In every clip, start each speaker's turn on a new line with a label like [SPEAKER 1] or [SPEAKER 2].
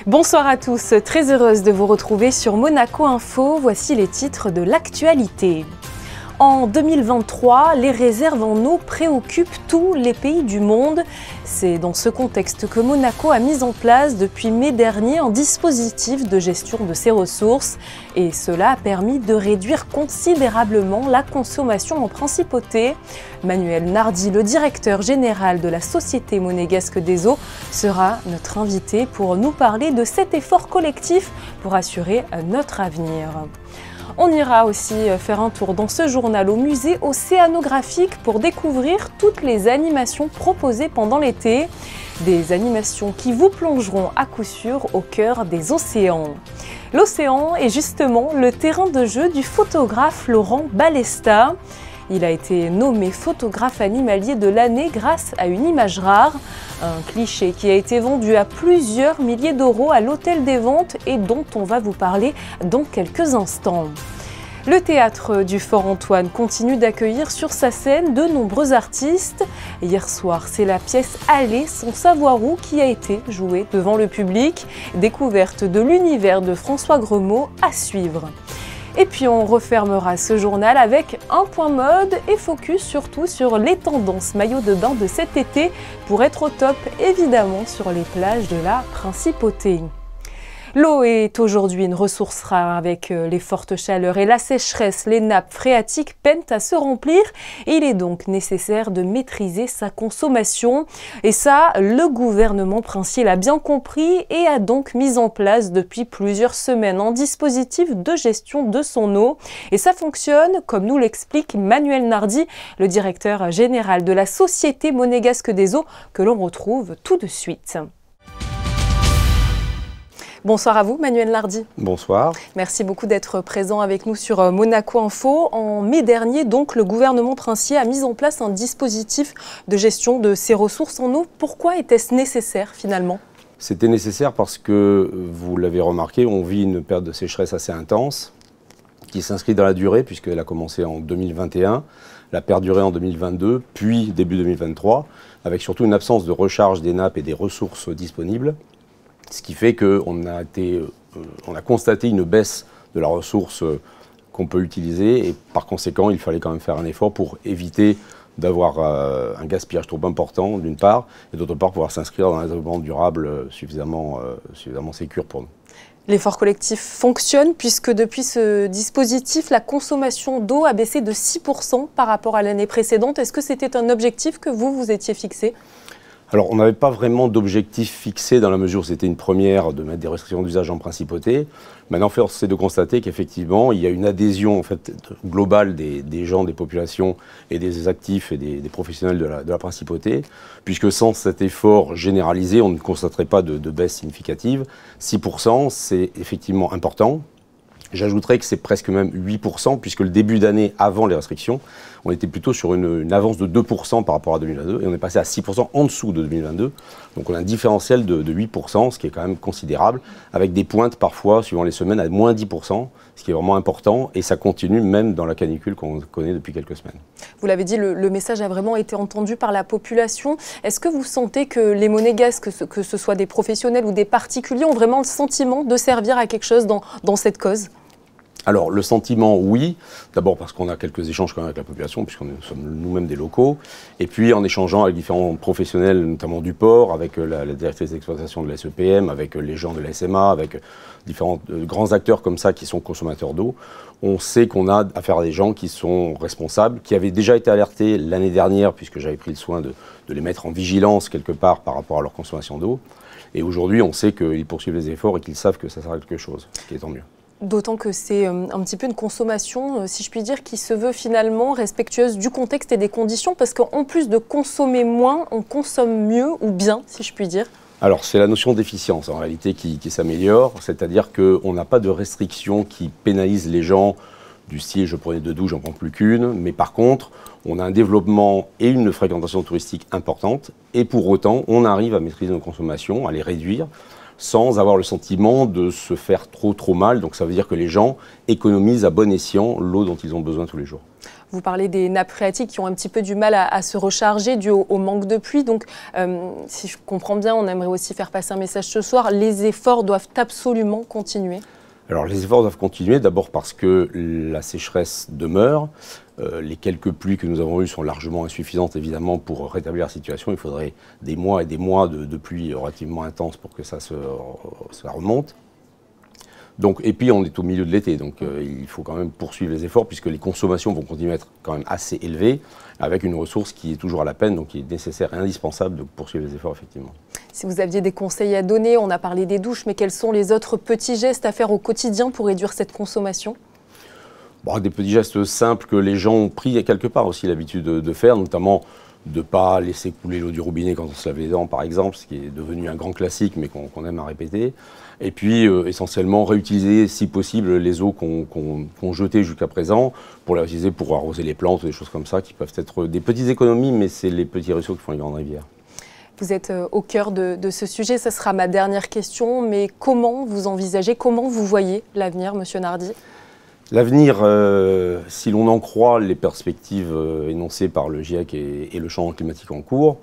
[SPEAKER 1] Bonsoir à tous, très heureuse de vous retrouver sur Monaco Info. Voici les titres de l'actualité. En 2023, les réserves en eau préoccupent tous les pays du monde. C'est dans ce contexte que Monaco a mis en place depuis mai dernier un dispositif de gestion de ses ressources. Et cela a permis de réduire considérablement la consommation en principauté. Manuel Nardi, le directeur général de la Société monégasque des eaux, sera notre invité pour nous parler de cet effort collectif pour assurer notre avenir. On ira aussi faire un tour dans ce journal au musée océanographique pour découvrir toutes les animations proposées pendant l'été. Des animations qui vous plongeront à coup sûr au cœur des océans. L'océan est justement le terrain de jeu du photographe Laurent Balesta. Il a été nommé photographe animalier de l'année grâce à une image rare. Un cliché qui a été vendu à plusieurs milliers d'euros à l'Hôtel des Ventes et dont on va vous parler dans quelques instants. Le théâtre du Fort Antoine continue d'accueillir sur sa scène de nombreux artistes. Hier soir, c'est la pièce Aller sans savoir où qui a été jouée devant le public. Découverte de l'univers de François Gremaud à suivre. Et puis on refermera ce journal avec un point mode et focus surtout sur les tendances maillots de bain de cet été pour être au top évidemment sur les plages de la Principauté. L'eau est aujourd'hui une ressource rare avec les fortes chaleurs et la sécheresse. Les nappes phréatiques peinent à se remplir et il est donc nécessaire de maîtriser sa consommation. Et ça, le gouvernement princier l'a bien compris et a donc mis en place depuis plusieurs semaines un dispositif de gestion de son eau. Et ça fonctionne, comme nous l'explique Manuel Nardi, le directeur général de la Société monégasque des eaux, que l'on retrouve tout de suite. Bonsoir à vous, Manuel Nardi.
[SPEAKER 2] Bonsoir.
[SPEAKER 1] Merci beaucoup d'être présent avec nous sur Monaco Info. En mai dernier, donc, le gouvernement princier a mis en place un dispositif de gestion de ses ressources en eau. Pourquoi était-ce nécessaire finalement ?
[SPEAKER 2] C'était nécessaire parce que, vous l'avez remarqué, on vit une période de sécheresse assez intense qui s'inscrit dans la durée puisqu'elle a commencé en 2021, elle a perduré en 2022, puis début 2023, avec surtout une absence de recharge des nappes et des ressources disponibles. Ce qui fait qu'on a constaté une baisse de la ressource qu'on peut utiliser et par conséquent, il fallait quand même faire un effort pour éviter d'avoir un gaspillage trop important d'une part et d'autre part pouvoir s'inscrire dans un développement durable suffisamment sécure pour nous.
[SPEAKER 1] L'effort collectif fonctionne puisque depuis ce dispositif, la consommation d'eau a baissé de 6% par rapport à l'année précédente. Est-ce que c'était un objectif que vous étiez fixé ?
[SPEAKER 2] Alors, on n'avait pas vraiment d'objectif fixé dans la mesure où c'était une première de mettre des restrictions d'usage en principauté. Maintenant, force est de constater qu'effectivement, il y a une adhésion en fait, globale des gens, des populations et des actifs et des professionnels de la principauté, puisque sans cet effort généralisé, on ne constaterait pas de baisse significative. 6%, c'est effectivement important. J'ajouterais que c'est presque même 8%, puisque le début d'année, avant les restrictions, on était plutôt sur une avance de 2% par rapport à 2022, et on est passé à 6% en dessous de 2022. Donc on a un différentiel de 8%, ce qui est quand même considérable, avec des pointes parfois, suivant les semaines, à moins 10%, ce qui est vraiment important, et ça continue même dans la canicule qu'on connaît depuis quelques semaines.
[SPEAKER 1] Vous l'avez dit, le message a vraiment été entendu par la population. Est-ce que vous sentez que les monégasques, que ce soit des professionnels ou des particuliers, ont vraiment le sentiment de servir à quelque chose dans cette cause ?
[SPEAKER 2] Alors, le sentiment, oui. D'abord parce qu'on a quelques échanges quand même avec la population, puisqu'on sommes nous-mêmes des locaux. Et puis, en échangeant avec différents professionnels, notamment du port, avec la directrice d'exploitation de la SEPM, avec les gens de la SMA, avec différents grands acteurs comme ça qui sont consommateurs d'eau, on sait qu'on a affaire à des gens qui sont responsables, qui avaient déjà été alertés l'année dernière, puisque j'avais pris le soin de les mettre en vigilance quelque part par rapport à leur consommation d'eau. Et aujourd'hui, on sait qu'ils poursuivent les efforts et qu'ils savent que ça sert à quelque chose, ce qui est tant mieux.
[SPEAKER 1] D'autant que c'est un petit peu une consommation, si je puis dire, qui se veut finalement respectueuse du contexte et des conditions, parce qu'en plus de consommer moins, on consomme mieux ou bien, si je puis dire.
[SPEAKER 2] Alors, c'est la notion d'efficience, en réalité, qui s'améliore, c'est-à-dire qu'on n'a pas de restrictions qui pénalisent les gens du style « je prenais 2 douches, j'en prends plus qu'une », mais par contre, on a un développement et une fréquentation touristique importante, et pour autant, on arrive à maîtriser nos consommations, à les réduire, sans avoir le sentiment de se faire trop mal. Donc ça veut dire que les gens économisent à bon escient l'eau dont ils ont besoin tous les jours.
[SPEAKER 1] Vous parlez des nappes phréatiques qui ont un petit peu du mal à se recharger dû au manque de pluie. Donc, si je comprends bien, on aimerait aussi faire passer un message ce soir. Les efforts doivent absolument continuer. Alors les efforts doivent continuer, d'abord parce que la sécheresse demeure. Les quelques pluies que nous avons eues sont largement insuffisantes, évidemment, pour rétablir la situation. Il faudrait des mois et des mois de pluie relativement intenses pour que ça remonte. Donc, et puis on est au milieu de l'été, donc il faut quand même poursuivre les efforts puisque les consommations vont continuer à être quand même assez élevées avec une ressource qui est toujours à la peine, donc il est nécessaire et indispensable de poursuivre les efforts effectivement. Si vous aviez des conseils à donner, on a parlé des douches, mais quels sont les autres petits gestes à faire au quotidien pour réduire cette consommation ? Bon, des petits gestes simples que les gens ont pris quelque part aussi l'habitude de faire, notamment de ne pas laisser couler l'eau du robinet quand on se lave les dents, par exemple, ce qui est devenu un grand classique, mais qu'on aime à répéter. Et puis, essentiellement, réutiliser, si possible, les eaux qu'on jetait jusqu'à présent, pour les réutiliser pour arroser les plantes, des choses comme ça, qui peuvent être des petites économies, mais c'est les petits ruisseaux qui font les grandes rivières. Vous êtes au cœur de ce sujet, ça sera ma dernière question, mais comment vous envisagez, comment vous voyez l'avenir, Monsieur Nardi ? L'avenir, si l'on en croit les perspectives énoncées par le GIEC et le changement climatique en cours,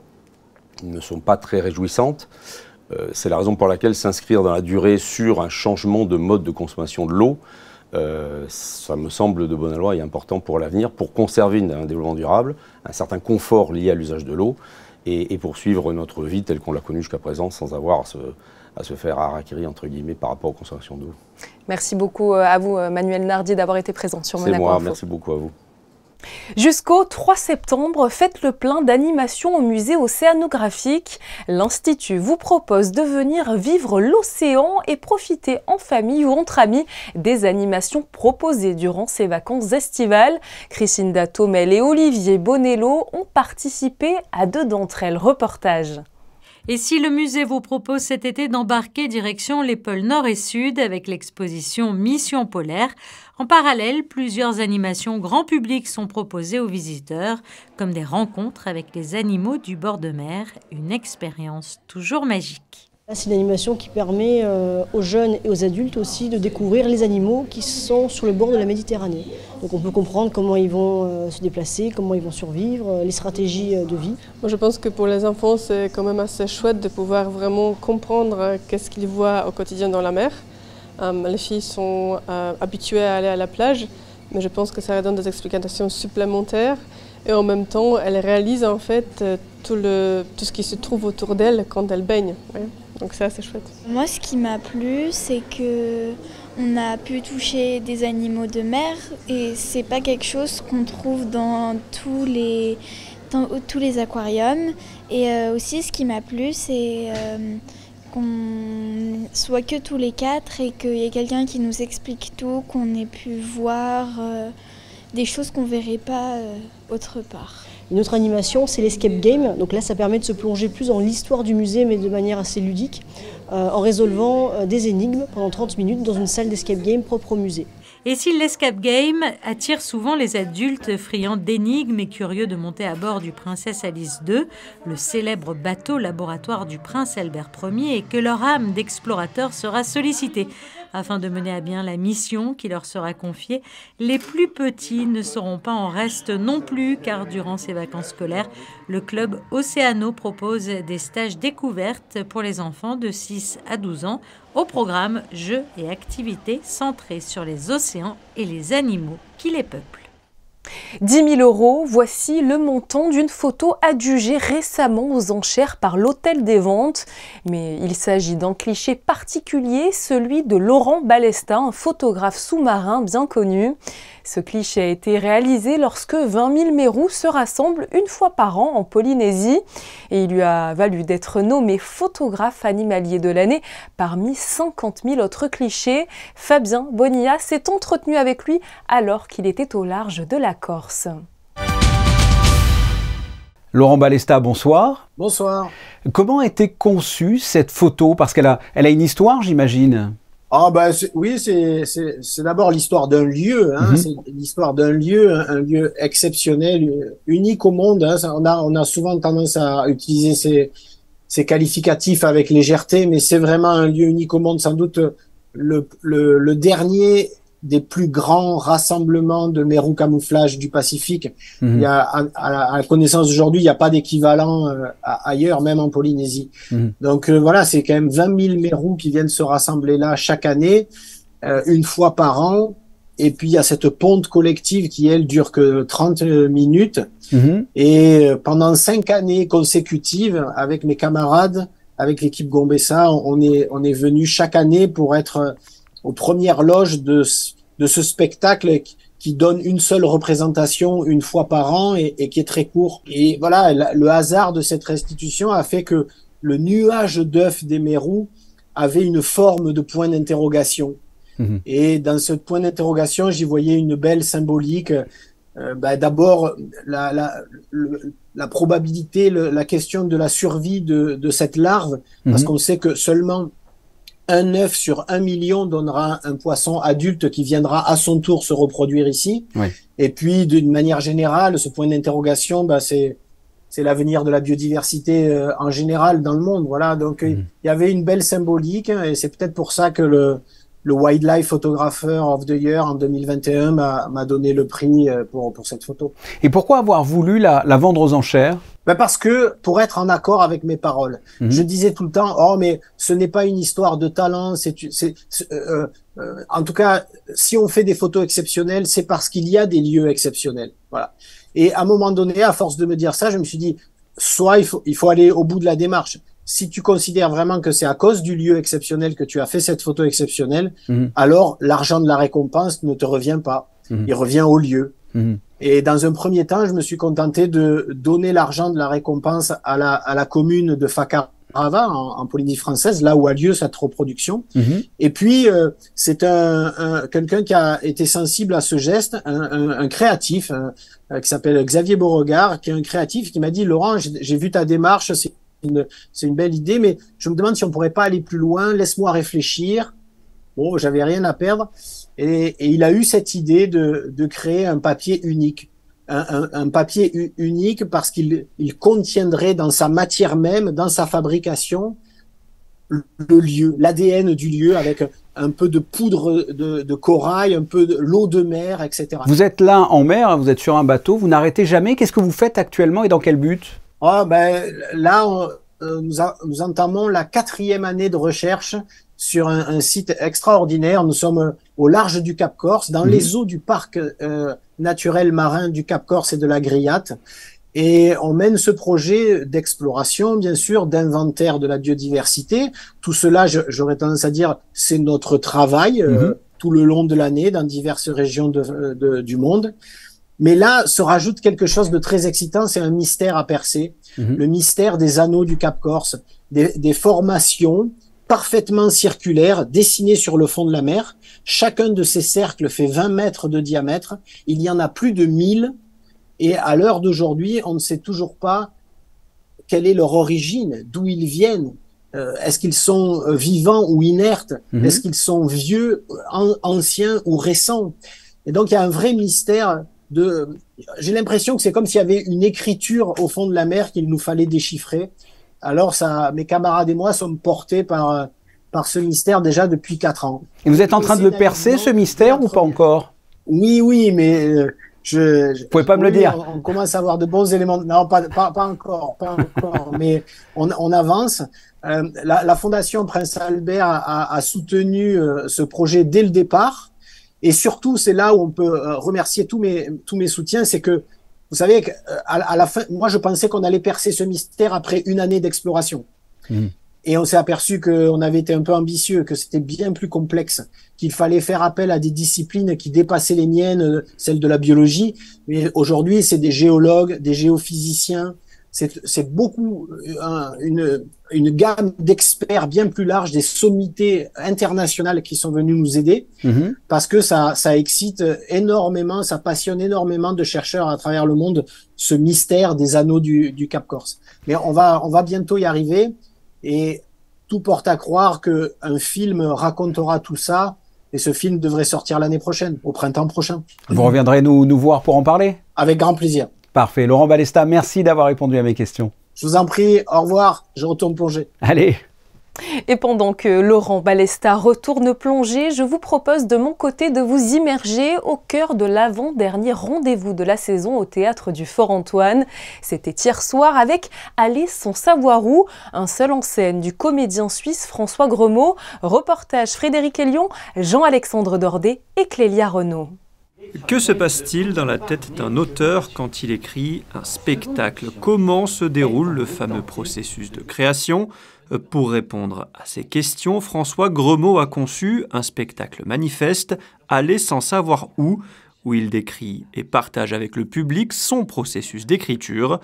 [SPEAKER 1] ne sont pas très réjouissantes. C'est la raison pour laquelle s'inscrire dans la durée sur un changement de mode de consommation de l'eau, ça me semble de bonne loi et important pour l'avenir, pour conserver un développement durable, un certain confort lié à l'usage de l'eau et poursuivre notre vie telle qu'on l'a connue jusqu'à présent sans avoir à se faire harakiri entre guillemets par rapport aux consommations d'eau. Merci beaucoup à vous, Manuel Nardi, d'avoir été présent sur Monaco Info. C'est moi, merci beaucoup à vous. Jusqu'au 3 septembre, faites le plein d'animations au musée océanographique. L'Institut vous propose de venir vivre l'océan et profiter en famille ou entre amis des animations proposées durant ces vacances estivales. Christine Datomel et Olivier Bonello ont participé à 2 d'entre elles. Reportage.
[SPEAKER 3] Et si le musée vous propose cet été d'embarquer direction les pôles Nord et Sud avec l'exposition Mission Polaire, en parallèle, plusieurs animations grand public sont proposées aux visiteurs, comme des rencontres avec les animaux du bord de mer, une expérience toujours magique.
[SPEAKER 4] C'est une animation qui permet aux jeunes et aux adultes aussi de découvrir les animaux qui sont sur le bord de la Méditerranée. Donc on peut comprendre comment ils vont se déplacer, comment ils vont survivre, les stratégies de vie.
[SPEAKER 5] Moi je pense que pour les enfants c'est quand même assez chouette de pouvoir vraiment comprendre qu'est-ce qu'ils voient au quotidien dans la mer. Les filles sont habituées à aller à la plage, mais je pense que ça leur donne des explications supplémentaires. Et en même temps, elles réalisent en fait tout ce qui se trouve autour d'elles quand elles baignent. Ouais. Donc c'est assez chouette.
[SPEAKER 6] Moi, ce qui m'a plu, c'est qu'on a pu toucher des animaux de mer et c'est pas quelque chose qu'on trouve dans tous les aquariums. Et aussi, ce qui m'a plu, c'est qu'on soit que tous les 4 et qu'il y ait quelqu'un qui nous explique tout, qu'on ait pu voir des choses qu'on ne verrait pas autre part.
[SPEAKER 4] Une autre animation, c'est l'escape game. Donc là, ça permet de se plonger plus dans l'histoire du musée, mais de manière assez ludique, en résolvant des énigmes pendant 30 minutes dans une salle d'escape game propre au musée.
[SPEAKER 3] Et si l'escape game attire souvent les adultes friands d'énigmes et curieux de monter à bord du Princesse Alice II, le célèbre bateau laboratoire du prince Albert Ier, et que leur âme d'explorateur sera sollicitée afin de mener à bien la mission qui leur sera confiée, les plus petits ne seront pas en reste non plus, car durant ces vacances scolaires, le club Océano propose des stages découvertes pour les enfants de 6 à 12 ans, au programme jeux et activités centrés sur les océans et les animaux qui les peuplent.
[SPEAKER 1] 10 000 €, voici le montant d'une photo adjugée récemment aux enchères par l'Hôtel des Ventes. Mais il s'agit d'un cliché particulier, celui de Laurent Balesta, un photographe sous-marin bien connu. Ce cliché a été réalisé lorsque 20 000 mérous se rassemblent une fois par an en Polynésie. Et il lui a valu d'être nommé photographe animalier de l'année parmi 50 000 autres clichés. Fabien Bonilla s'est entretenu avec lui alors qu'il était au large de la Corse.
[SPEAKER 7] Laurent Balesta, bonsoir.
[SPEAKER 8] Bonsoir.
[SPEAKER 7] Comment a été conçue cette photo? Parce qu'elle a une histoire, j'imagine.
[SPEAKER 8] Ah ben oui, c'est d'abord l'histoire d'un lieu, hein. C'est l'histoire d'un lieu, un lieu exceptionnel, unique au monde. Hein. On a souvent tendance à utiliser ces qualificatifs avec légèreté, mais c'est vraiment un lieu unique au monde, sans doute le dernier des plus grands rassemblements de mérous camouflage du Pacifique. Il y a, à la connaissance d'aujourd'hui, il n'y a pas d'équivalent ailleurs, même en Polynésie. Donc voilà, c'est quand même 20 000 mérous qui viennent se rassembler là chaque année, une fois par an. Et puis il y a cette ponte collective qui, elle, dure que 30 minutes. Et pendant 5 années consécutives, avec mes camarades, avec l'équipe Gombessa, on est venu chaque année pour être aux premières loges de ce spectacle qui donne une seule représentation une fois par an et qui est très court. Et voilà, le hasard de cette restitution a fait que le nuage d'œufs des mérous avait une forme de point d'interrogation. Et dans ce point d'interrogation, j'y voyais une belle symbolique. D'abord, la probabilité, la question de la survie de cette larve, parce qu'on sait que seulement un œuf sur 1 million donnera un poisson adulte qui viendra à son tour se reproduire ici. Et puis, d'une manière générale, ce point d'interrogation, c'est l'avenir de la biodiversité en général dans le monde. Voilà, donc il y avait une belle symbolique, et c'est peut-être pour ça que le Wildlife Photographer of the Year en 2021 m'a donné le prix pour cette photo.
[SPEAKER 7] Et pourquoi avoir voulu la vendre aux enchères?
[SPEAKER 8] Parce que, pour être en accord avec mes paroles, je disais tout le temps, oh, mais ce n'est pas une histoire de talent, en tout cas, si on fait des photos exceptionnelles, c'est parce qu'il y a des lieux exceptionnels. Voilà. Et à un moment donné, à force de me dire ça, je me suis dit, soit il faut aller au bout de la démarche. Si tu considères vraiment que c'est à cause du lieu exceptionnel que tu as fait cette photo exceptionnelle, alors l'argent de la récompense ne te revient pas. Il revient au lieu. Et dans un premier temps, je me suis contenté de donner l'argent de la récompense à la commune de Fakarava, en Polynésie française, là où a lieu cette reproduction. Et puis, c'est quelqu'un qui a été sensible à ce geste, un créatif, qui s'appelle Xavier Beauregard, qui est un créatif, qui m'a dit, Laurent, j'ai vu ta démarche, c'est une belle idée, mais je me demande si on pourrait pas aller plus loin, laisse-moi réfléchir. Bon, j'avais rien à perdre. Et il a eu cette idée de créer un papier unique. Un papier unique parce qu'il contiendrait dans sa matière même, dans sa fabrication, le lieu, l'ADN du lieu, avec un peu de poudre de corail, un peu de l'eau de mer, etc.
[SPEAKER 7] Vous êtes là en mer, vous êtes sur un bateau, vous n'arrêtez jamais. Qu'est-ce que vous faites actuellement et dans quel but?
[SPEAKER 8] Là, nous entamons la 4e année de recherche sur un site extraordinaire. Nous sommes au large du Cap Corse, dans les eaux du parc naturel marin du Cap Corse et de la Grillate. Et on mène ce projet d'exploration, bien sûr, d'inventaire de la biodiversité. Tout cela, j'aurais tendance à dire, c'est notre travail tout le long de l'année dans diverses régions du monde. Mais là, se rajoute quelque chose de très excitant, c'est un mystère à percer, le mystère des anneaux du Cap Corse, des formations parfaitement circulaires dessinées sur le fond de la mer. Chacun de ces cercles fait 20 mètres de diamètre, il y en a plus de 1000, et à l'heure d'aujourd'hui, on ne sait toujours pas quelle est leur origine, d'où ils viennent. Est-ce qu'ils sont vivants ou inertes? Est-ce qu'ils sont vieux, anciens ou récents? Et donc, il y a un vrai mystère. J'ai l'impression que c'est comme s'il y avait une écriture au fond de la mer qu'il nous fallait déchiffrer. Alors mes camarades et moi sommes portés par ce mystère déjà depuis 4 ans.
[SPEAKER 7] Et vous êtes en train de le percer, ce mystère, ou pas encore?
[SPEAKER 8] Oui, mais vous
[SPEAKER 7] pouvez pas me le dire.
[SPEAKER 8] On commence à avoir de bons éléments. Non, pas encore, mais on avance. La Fondation Prince Albert a soutenu ce projet dès le départ. Et surtout, c'est là où on peut remercier tous mes soutiens, c'est que, vous savez, à la fin, moi je pensais qu'on allait percer ce mystère après une année d'exploration. Et on s'est aperçu qu'on avait été un peu ambitieux, que c'était bien plus complexe, qu'il fallait faire appel à des disciplines qui dépassaient les miennes, celles de la biologie. Mais aujourd'hui, c'est des géologues, des géophysiciens. C'est beaucoup une gamme d'experts bien plus large, des sommités internationales qui sont venues nous aider, parce que ça excite énormément, ça passionne énormément de chercheurs à travers le monde, ce mystère des anneaux du Cap Corse. Mais on va bientôt y arriver, et tout porte à croire que un film racontera tout ça, et ce film devrait sortir l'année prochaine, au printemps prochain.
[SPEAKER 7] Vous reviendrez nous voir pour en parler?
[SPEAKER 8] Avec grand plaisir.
[SPEAKER 7] Parfait. Laurent Balesta, merci d'avoir répondu à mes questions.
[SPEAKER 8] Je vous en prie, au revoir, je retourne plonger.
[SPEAKER 7] Allez.
[SPEAKER 1] Et pendant que Laurent Balesta retourne plonger, je vous propose de mon côté de vous immerger au cœur de l'avant-dernier rendez-vous de la saison au Théâtre du Fort-Antoine. C'était hier soir avec Aller sans savoir où, un seul en scène du comédien suisse François Gremaud, reportage Frédéric Elion, Jean-Alexandre Dordet et Clélia Renaud.
[SPEAKER 9] Que se passe-t-il dans la tête d'un auteur quand il écrit un spectacle? Comment se déroule le fameux processus de création? Pour répondre à ces questions, François Gremaud a conçu un spectacle manifeste, Aller sans savoir où il décrit et partage avec le public son processus d'écriture.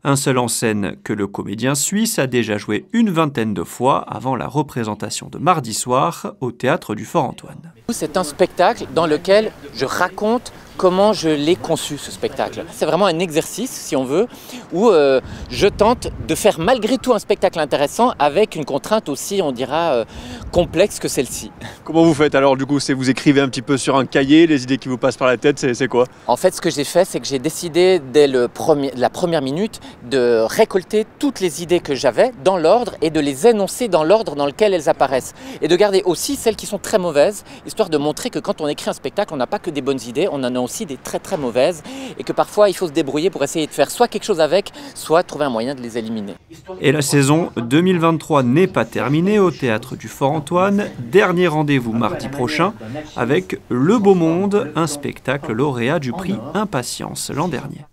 [SPEAKER 9] Un seul en scène que le comédien suisse a déjà joué une vingtaine de fois avant la représentation de mardi soir au Théâtre du Fort-Antoine.
[SPEAKER 10] C'est un spectacle dans lequel je raconte comment je l'ai conçu, ce spectacle. C'est vraiment un exercice, si on veut, où je tente de faire malgré tout un spectacle intéressant avec une contrainte aussi, on dira, complexe que celle-ci.
[SPEAKER 9] Comment vous faites alors du coup? C'est vous écrivez un petit peu sur un cahier, les idées qui vous passent par la tête, c'est quoi?
[SPEAKER 10] En fait, ce que j'ai fait, c'est que j'ai décidé dès la première minute de récolter toutes les idées que j'avais dans l'ordre et de les énoncer dans l'ordre dans lequel elles apparaissent. Et de garder aussi celles qui sont très mauvaises, histoire de montrer que quand on écrit un spectacle, on n'a pas que des bonnes idées, on en a aussi des très très mauvaises et que parfois il faut se débrouiller pour essayer de faire soit quelque chose avec, soit trouver un moyen de les éliminer.
[SPEAKER 9] Et la saison 2023 n'est pas terminée au Théâtre du Fort-Antoine. Dernier rendez-vous mardi prochain avec Le Beau Monde, un spectacle lauréat du prix Impatience l'an dernier.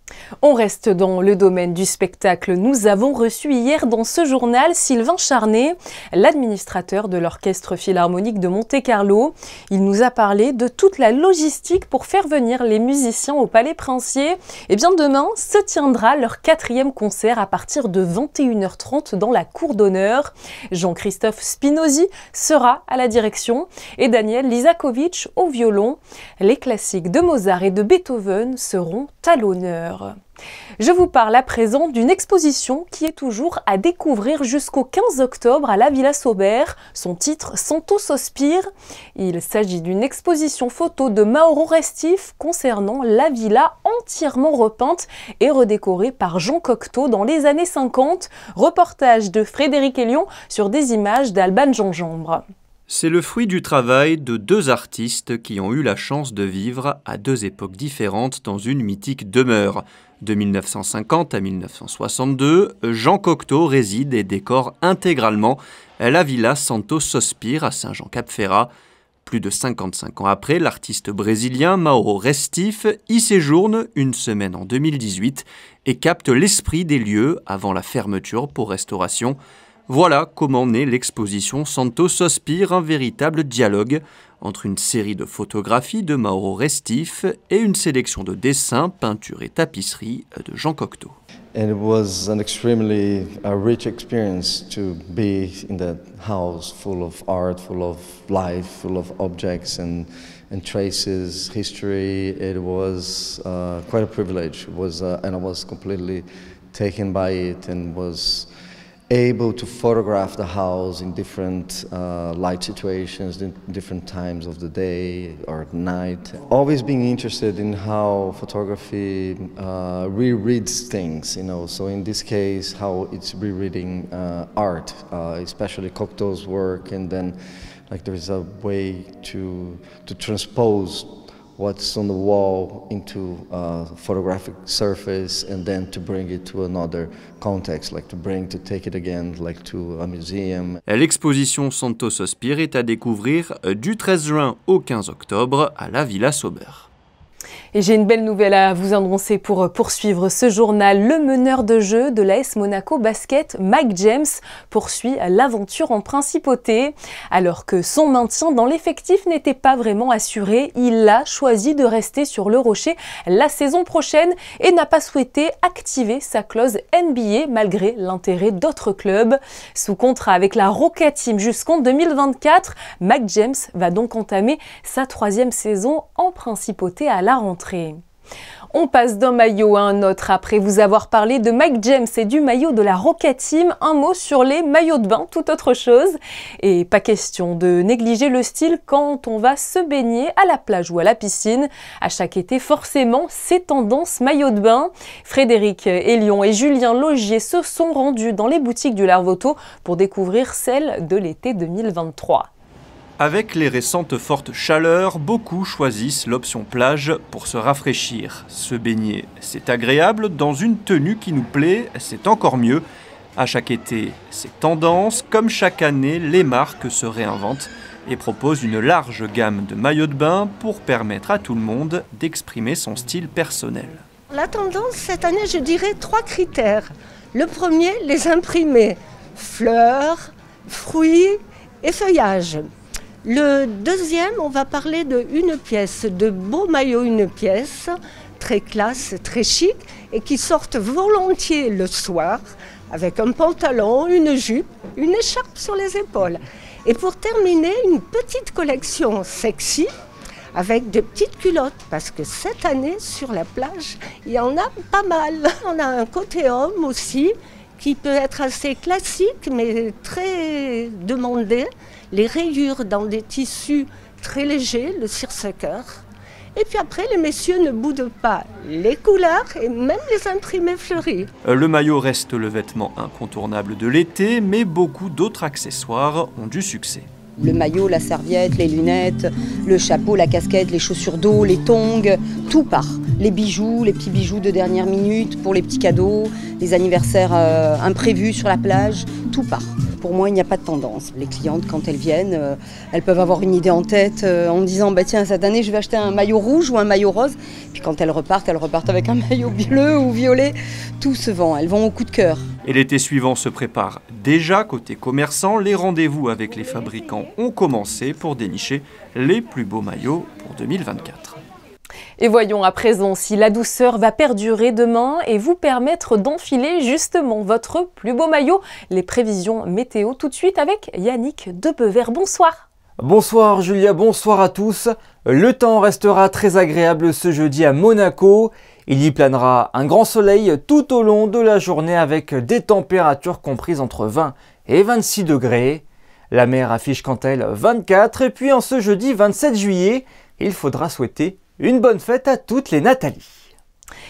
[SPEAKER 1] On reste dans le domaine du spectacle. Nous avons reçu hier dans ce journal Sylvain Charnet, l'administrateur de l'Orchestre Philharmonique de Monte-Carlo. Il nous a parlé de toute la logistique pour faire venir les musiciens au Palais Princier. Et bien demain se tiendra leur 4e concert à partir de 21h30 dans la cour d'honneur. Jean-Christophe Spinozzi sera à la direction et Daniel Lizakovic au violon. Les classiques de Mozart et de Beethoven seront à l'honneur. Je vous parle à présent d'une exposition qui est toujours à découvrir jusqu'au 15 octobre à la Villa Sauber. Son titre, Santo Sospir. Il s'agit d'une exposition photo de Mauro Restif concernant la villa entièrement repeinte et redécorée par Jean Cocteau dans les années 50. Reportage de Frédéric Elion sur des images d'Alban Gingembre.
[SPEAKER 9] C'est le fruit du travail de deux artistes qui ont eu la chance de vivre à deux époques différentes dans une mythique demeure. De 1950 à 1962, Jean Cocteau réside et décore intégralement la Villa Santo Sospir à Saint-Jean-Cap-Ferrat. Plus de 55 ans après, l'artiste brésilien Mauro Restif y séjourne une semaine en 2018 et capte l'esprit des lieux avant la fermeture pour restauration. Voilà comment naît l'exposition Santo Sospir, un véritable dialogue entre une série de photographies de Mauro Restif et une sélection de dessins, peintures et tapisseries de Jean Cocteau.
[SPEAKER 11] And it was an extremely rich experience to be in that house full of art, full of life, full of objects and traces, history. It was quite a privilege. It was, and I was completely taken by it and was able to photograph the house in different light situations, in different times of the day or night. Always being interested in how photography rereads things, you know. So in this case, how it's rereading art, especially Cocteau's work, and then like there is a way to transpose what's on the wall into a photographic surface and then to bring it to another context, like to take it again, like to a museum.
[SPEAKER 9] L'exposition Santo Sospir est à découvrir du 13 juin au 15 octobre à la Villa Sauber.
[SPEAKER 1] Et j'ai une belle nouvelle à vous annoncer pour poursuivre ce journal. Le meneur de jeu de l'AS Monaco Basket, Mike James, poursuit l'aventure en principauté. Alors que son maintien dans l'effectif n'était pas vraiment assuré, il a choisi de rester sur le rocher la saison prochaine et n'a pas souhaité activer sa clause NBA malgré l'intérêt d'autres clubs. Sous contrat avec la Roca Team jusqu'en 2024, Mike James va donc entamer sa 3e saison en principauté à la rentrée. On passe d'un maillot à un autre. Après vous avoir parlé de Mike James et du maillot de la Rocket Team, un mot sur les maillots de bain, tout autre chose. Et pas question de négliger le style quand on va se baigner à la plage ou à la piscine. À chaque été, forcément, c'est tendance maillot de bain. Frédéric Elion et Julien Logier se sont rendus dans les boutiques du Larvoto pour découvrir celle de l'été 2023.
[SPEAKER 9] Avec les récentes fortes chaleurs, beaucoup choisissent l'option plage pour se rafraîchir. Se baigner, c'est agréable, dans une tenue qui nous plaît, c'est encore mieux. À chaque été, c'est tendance, comme chaque année, les marques se réinventent et proposent une large gamme de maillots de bain pour permettre à tout le monde d'exprimer son style personnel.
[SPEAKER 12] La tendance cette année, je dirais 3 critères. Le premier, les imprimés, fleurs, fruits et feuillages. Le deuxième, on va parler de une pièce, de beaux maillots une pièce, très classe, très chic, et qui sortent volontiers le soir, avec un pantalon, une jupe, une écharpe sur les épaules. Et pour terminer, une petite collection sexy, avec de petites culottes, parce que cette année, sur la plage, il y en a pas mal. On a un côté homme aussi, qui peut être assez classique, mais très demandé. Les rayures dans des tissus très légers, le seersucker. Et puis après, les messieurs ne boudent pas les couleurs et même les imprimés fleuris.
[SPEAKER 9] Le maillot reste le vêtement incontournable de l'été, mais beaucoup d'autres accessoires ont du succès.
[SPEAKER 13] Le maillot, la serviette, les lunettes, le chapeau, la casquette, les chaussures d'eau, les tongs, tout part. Les bijoux, les petits bijoux de dernière minute pour les petits cadeaux, les anniversaires imprévus sur la plage, tout part. Pour moi, il n'y a pas de tendance. Les clientes, quand elles viennent, elles peuvent avoir une idée en tête en disant bah, « tiens, cette année, je vais acheter un maillot rouge ou un maillot rose ». Puis quand elles repartent avec un maillot bleu ou violet. Tout se vend, elles vont au coup de cœur.
[SPEAKER 9] Et l'été suivant se prépare déjà côté commerçant. Les rendez-vous avec les fabricants ont commencé pour dénicher les plus beaux maillots pour 2024.
[SPEAKER 1] Et voyons à présent si la douceur va perdurer demain et vous permettre d'enfiler justement votre plus beau maillot. Les prévisions météo tout de suite avec Yannick Debevert. Bonsoir.
[SPEAKER 14] Bonsoir Julia, bonsoir à tous. Le temps restera très agréable ce jeudi à Monaco. Il y planera un grand soleil tout au long de la journée avec des températures comprises entre 20 et 26 degrés. La mer affiche quant à elle 24 et puis en ce jeudi 27 juillet, il faudra souhaiter une bonne fête à toutes les Nathalie.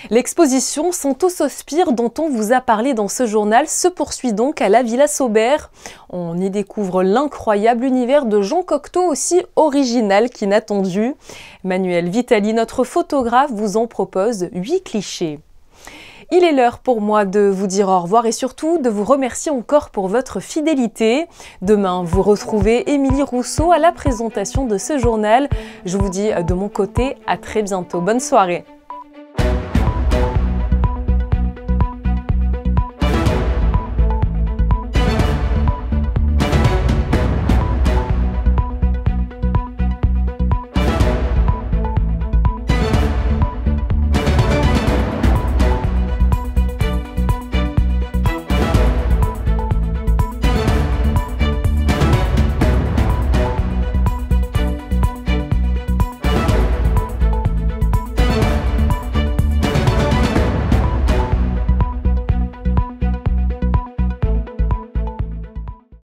[SPEAKER 1] L'exposition Santos Hospire dont on vous a parlé dans ce journal se poursuit donc à la Villa Saubert. On y découvre l'incroyable univers de Jean Cocteau, aussi original qu'inattendu. Manuel Vitali, notre photographe, vous en propose 8 clichés. Il est l'heure pour moi de vous dire au revoir et surtout de vous remercier encore pour votre fidélité. Demain, vous retrouvez Émilie Rousseau à la présentation de ce journal. Je vous dis de mon côté à très bientôt. Bonne soirée.